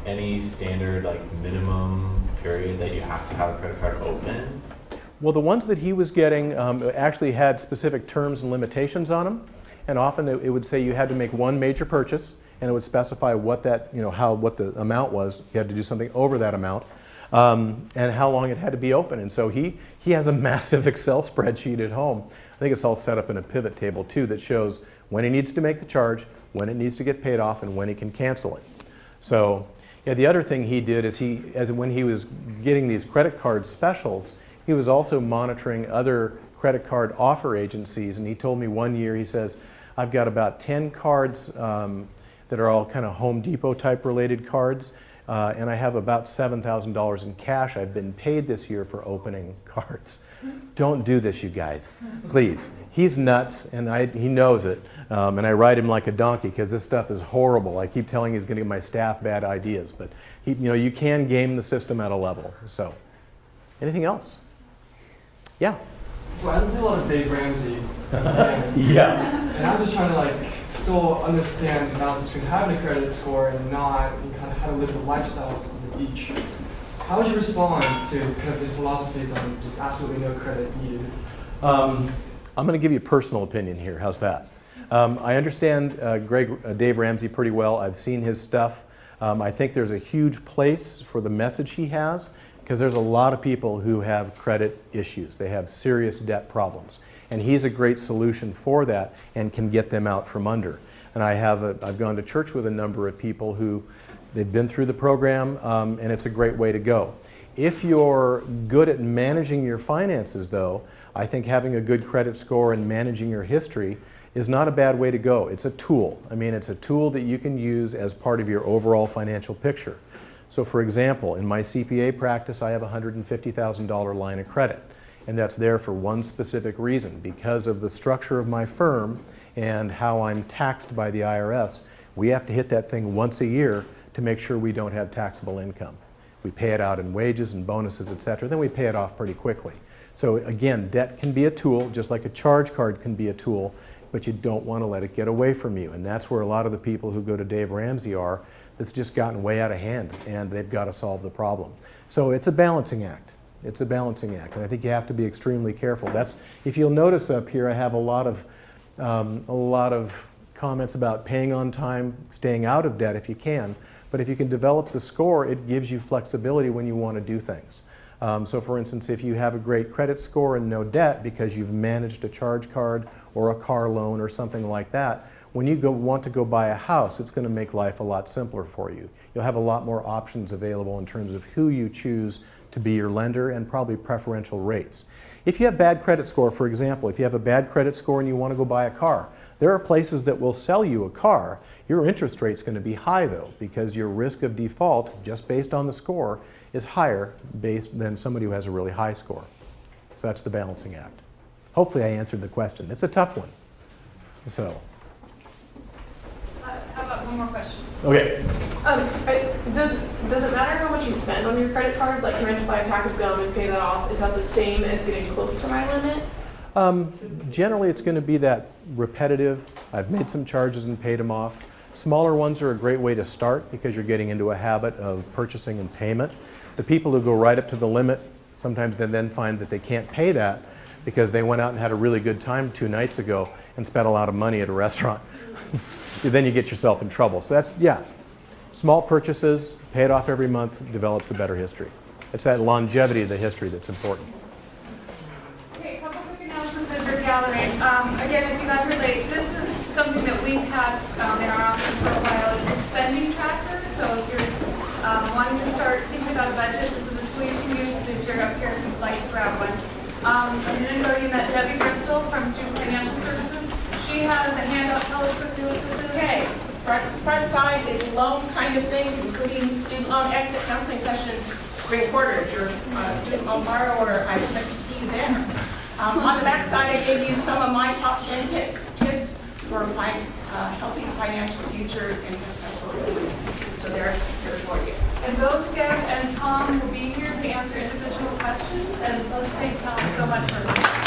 any standard minimum period that you have to have a credit card open? Well, the ones that he was getting actually had specific terms and limitations on them, and often it would say you had to make one major purchase, and it would specify what that, what the amount was. You had to do something over that amount. and how long it had to be open. And so he has a massive Excel spreadsheet at home. I think it's all set up in a pivot table too that shows when he needs to make the charge, when it needs to get paid off, and when he can cancel it. So yeah, the other thing he did is when he was getting these credit card specials, he was also monitoring other credit card offer agencies. And he told me one year, he says, I've got about 10 cards that are all kind of Home Depot type related cards. And I have about $7,000 in cash I've been paid this year for opening cards. Don't do this, you guys, please. He's nuts, and he knows it. And I ride him like a donkey because this stuff is horrible. I keep telling he's going to give my staff bad ideas, but you can game the system at a level. So, anything else? Yeah. So I listen to a lot of Dave Ramsey. Yeah. And I'm just trying to still understand the balance between having a credit score and not, and kind of how to live the lifestyles of each. How would you respond to kind of his philosophies on just absolutely no credit needed? I'm going to give you a personal opinion here. How's that? I understand Dave Ramsey pretty well. I've seen his stuff. I think there's a huge place for the message he has because there's a lot of people who have credit issues. They have serious debt problems. And he's a great solution for that and can get them out from under. And I've gone to church with a number of people who they've been through the program, and it's a great way to go. If you're good at managing your finances, though, I think having a good credit score and managing your history is not a bad way to go. It's a tool. I mean, it's a tool that you can use as part of your overall financial picture. So for example, in my CPA practice, I have a $150,000 line of credit. And that's there for one specific reason. Because of the structure of my firm and how I'm taxed by the IRS, we have to hit that thing once a year to make sure we don't have taxable income. We pay it out in wages and bonuses, et cetera, then we pay it off pretty quickly. So again, debt can be a tool, just like a charge card can be a tool, but you don't want to let it get away from you. And that's where a lot of the people who go to Dave Ramsey are. That's just gotten way out of hand, and they've got to solve the problem. So it's a balancing act. It's a balancing act, and I think you have to be extremely careful. If you'll notice up here, I have a lot of comments about paying on time, staying out of debt if you can. But if you can develop the score, it gives you flexibility when you want to do things. So for instance, if you have a great credit score and no debt because you've managed a charge card or a car loan or something like that, when you want to go buy a house, it's going to make life a lot simpler for you. You'll have a lot more options available in terms of who you choose to be your lender and probably preferential rates. If you have bad credit score, for example, if you have a bad credit score and you want to go buy a car, there are places that will sell you a car. Your interest rate's going to be high though, because your risk of default, just based on the score, is higher than somebody who has a really high score. So that's the balancing act. Hopefully I answered the question. It's a tough one. So. How about one more question? Okay. Does it matter how much you spend on your credit card? Like, can I just buy a pack of gum and pay that off? Is that the same as getting close to my limit? Generally, it's going to be that repetitive. I've made some charges and paid them off. Smaller ones are a great way to start because you're getting into a habit of purchasing and payment. The people who go right up to the limit, sometimes they then find that they can't pay that because they went out and had a really good time 2 nights ago and spent a lot of money at a restaurant. Then you get yourself in trouble. So that's, yeah, small purchases, pay it off every month, develops a better history. It's that longevity of the history that's important. Okay, a couple quick announcements as you're gathering. Again, if you got here late, this is something that we've had in our office for a while. It's a spending tracker. So if you're wanting to start thinking about a budget, this is a tool you can use to share up here if you'd like to grab one. A minute ago you met Debbie Bristol from Student Financial Services. She has a handout. Tell us quickly what this is. Okay, front side is loan kind of things, including student loan exit counseling sessions spring quarter. If you're a student loan borrower, I expect to see you there. On the back side, I gave you some of my top 10 tips for healthy financial future and successful living. So they're here for you. And both Deb and Tom will be here to answer individual questions. And let's thank Tom so much for